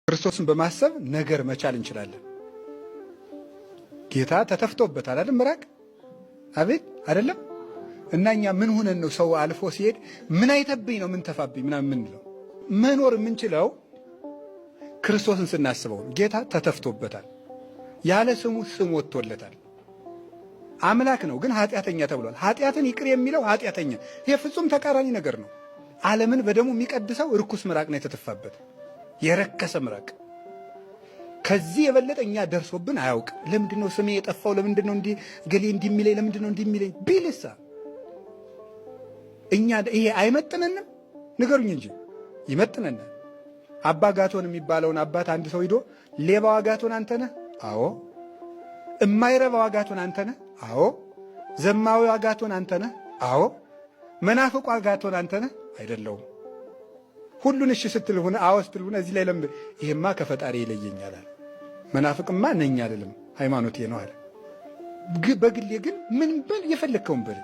ክርስቶስን በማሰብ ነገር መቻል እንችላለን። ጌታ ተተፍቶበታል አይደል? ምራቅ አቤት አይደለም። እናኛ ምን ሆነን ነው ሰው አልፎ ሲሄድ ምን አይተብኝ ነው ምን ተፋብኝ ምናምን ምንለው? መኖር የምንችለው ክርስቶስን ስናስበው። ጌታ ተተፍቶበታል፣ ያለ ስሙ ስም ወጥቶለታል። አምላክ ነው ግን ኃጢአተኛ ተብሏል። ኃጢአትን ይቅር የሚለው ኃጢአተኛ፣ ይሄ ፍጹም ተቃራኒ ነገር ነው። ዓለምን በደሙ የሚቀድሰው ርኩስ ምራቅ ነው የተተፋበት፣ የረከሰ ምራቅ። ከዚህ የበለጠ እኛ ደርሶብን አያውቅ። ለምንድነው ስሜ የጠፋው? ለምንድነው እንዲህ ገሌ እንዲህ የሚለኝ? ለምንድነው እንዲህ የሚለኝ ቢልሳ እኛ ይሄ አይመጥነንም? ንገሩኝ እንጂ ይመጥነናል። አባ ጋቶን የሚባለውን አባት አንድ ሰው ሂዶ ሌባው አጋቶን አንተ ነህ? አዎ። እማይረባው አጋቶን አንተ ነህ? አዎ። ዘማዊው አጋቶን አንተ ነህ? አዎ። መናፍቁ አጋቶን አንተ ነህ? አይደለሁም። ሁሉን እሺ ስትል ሆነ አዎ ስትል ሆነ እዚህ ላይ ለምን ይሄማ ከፈጣሪ ይለየኛል አለ። መናፍቅማ ነኝ አይደለም ሃይማኖቴ ነው አለ። በግሌ ግን ምን በል የፈለከውን በል።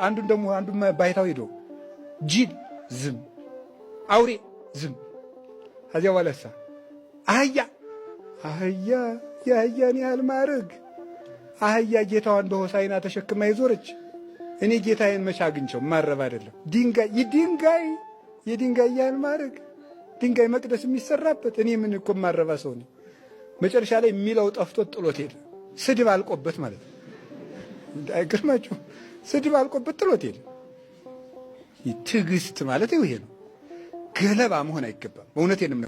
አንዱን ደግሞ ባይታው ሄዶ ጅል ዝም፣ አውሬ ዝም። ከዚያ በኋላሳ አህያ የአህያን ያህል ማዕረግ አህያ ጌታዋን በሆሳይና ተሸክማ ይዞረች። እኔ ጌታዬን መቼ አግኝቼው ማረብ አይደለም። የድንጋይ ያህል ማዕረግ ድንጋይ መቅደስ የሚሰራበት እኔ ምን እኮ ማረባ ሰው ነኝ። መጨረሻ ላይ የሚለው ጠፍቶት ጥሎት ሄደ። ስድብ አልቆበት ማለት ነው። አይገርማችሁ? ስድብ አልቆበት ጥሎት ሄደ። ትዕግስት ማለት ይሄ ነው። ገለባ መሆን አይገባም። በእውነቴንም ነው።